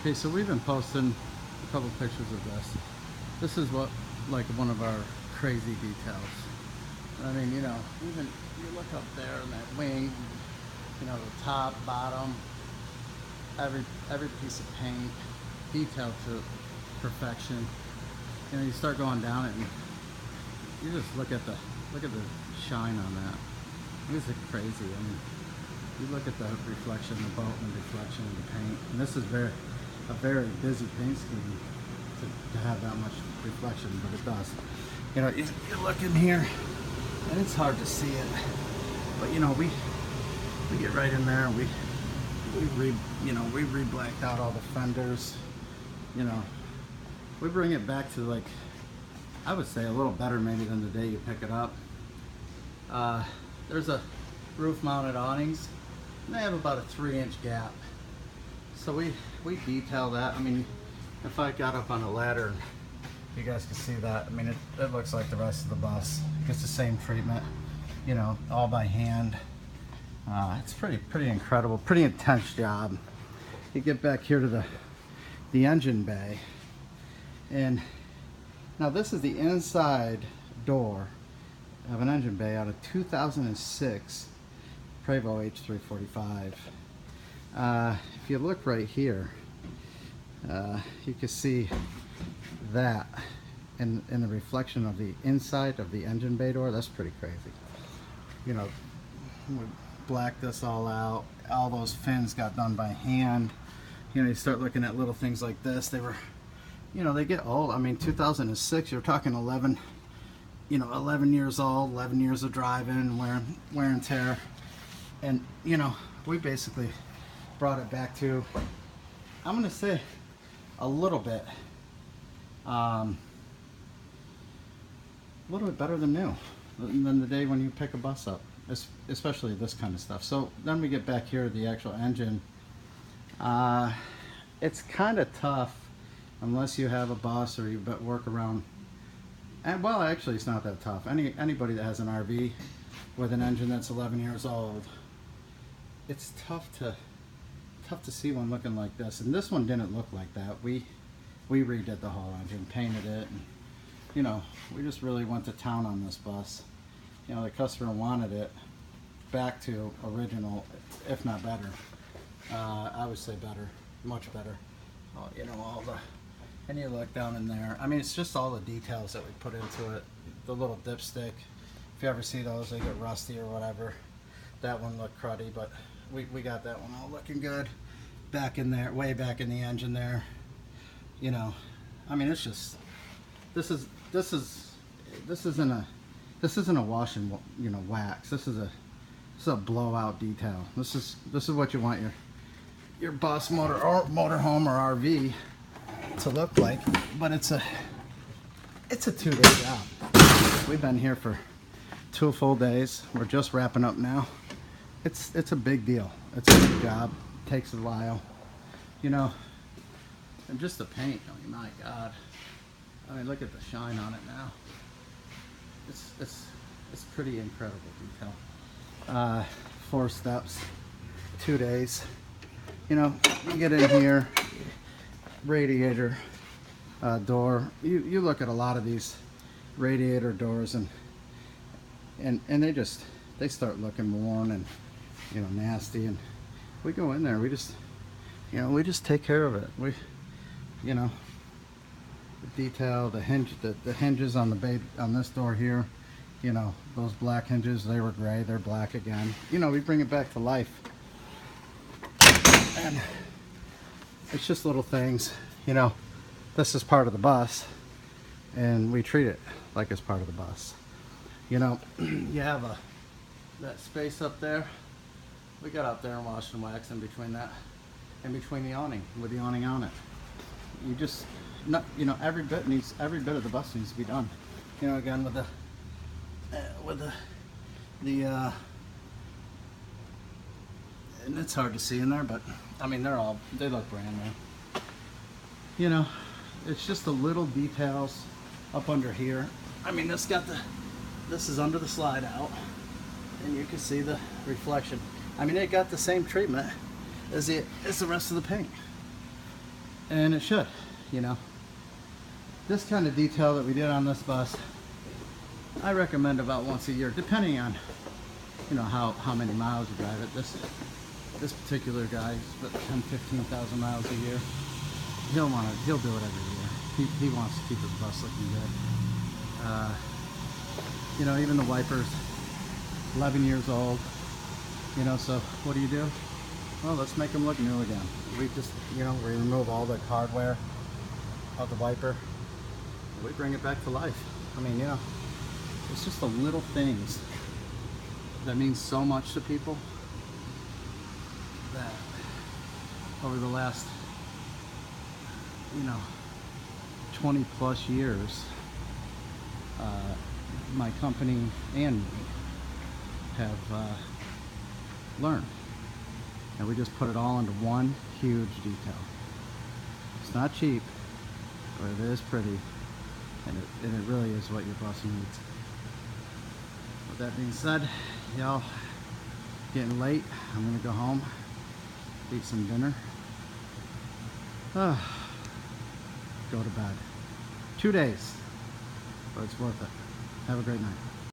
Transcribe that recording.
Okay, so we've been posting a couple pictures of this. This is what, like, one of our crazy details. I mean, you know, even you look up there in that wing, you know, the top, bottom, every piece of paint, detailed to perfection. You know, you start going down it and you just look at the shine on that. This is crazy. I mean, you look at the reflection, the boat, and the reflection of the paint, and this is a very busy paint scheme to have that much reflection, but it does. You know, you look in here, and it's hard to see it, but you know, we get right in there, and we re-blacked out all the fenders. You know, we bring it back to, like, I would say a little better maybe than the day you pick it up. There's a roof-mounted awnings, and they have about a 3-inch gap. So we detail that. I mean, if I got up on a ladder, you guys can see that. I mean, it looks like the rest of the bus. It gets the same treatment, you know, all by hand. It's pretty incredible, pretty intense job. You get back here to the engine bay, and now this is the inside door of an engine bay out of 2006 Prevost H345. If you look right here, you can see that in the reflection of the inside of the engine bay door. That's pretty crazy. You know, we blacked this all out. All those fins got done by hand. You know, you start looking at little things like this. They were, you know, they get old. I mean, 2006, you're talking 11 years old, 11 years of driving, wear and tear. And, you know, we basically brought it back to, I'm going to say, a little bit better than new, than the day when you pick a bus up, especially this kind of stuff. So then we get back here to the actual engine. It's kind of tough unless you have a bus or you work around. And well, actually, it's not that tough. Anybody that has an RV with an engine that's 11 years old, it's tough to see one looking like this. And this one didn't look like that. We redid the whole engine, painted it, and you know, we just really went to town on this bus. You know, the customer wanted it back to original, if not better. I would say better, much better. You know, and you look down in there. I mean, it's just all the details that we put into it. The little dipstick, if you ever see those, they get rusty or whatever. That one looked cruddy, but we got that one all looking good. Back in there, way back in the engine there. You know, I mean, it's just, this isn't a wash and, you know, wax. This is a blowout detail. This is what you want your bus, motorhome or RV to look like, but it's a 2-day job. We've been here for 2 full days. We're just wrapping up now. It's a big deal. It's a big job. It takes a while, you know. And just the paint, I mean, my God. I mean, look at the shine on it now. It's pretty incredible detail. 4 steps, 2 days. You know, you get in here, radiator door. You look at a lot of these radiator doors, and they start looking worn and, you know, nasty. And we go in there, we just take care of it. You know, the detail, the hinges on the bay on this door here. You know, those black hinges, they were gray, they're black again. You know, we bring it back to life. And it's just little things. You know, this is part of the bus, and we treat it like it's part of the bus. You know, you have that space up there. We got out there and washed and waxed in between that, in between the awning, with the awning on it. You just, you know, every bit of the bus needs to be done. You know, again with the and it's hard to see in there, but I mean, they look brand new. You know, it's just the little details up under here. I mean, this is under the slide out, and you can see the reflection. I mean, it got the same treatment as the rest of the paint. And it should, you know. This kind of detail that we did on this bus, I recommend about once a year, depending on, you know, how many miles you drive it. This particular guy is about 15,000 miles a year. He'll do it every year. He wants to keep his bus looking good. You know, even the wipers, 11 years old. You know, so what do? Well, let's make them look new again. We just, you know, we remove all the hardware of the wiper. We bring it back to life. I mean, you know, it's just the little things that mean so much to people that over the last, you know, 20 plus years, my company and me have learned. And we just put it all into one huge detail. It's not cheap, but it is pretty, and it really is what your bus needs. With that being said, y'all, getting late. I'm gonna go home, eat some dinner, go to bed. 2 days, but it's worth it. Have a great night.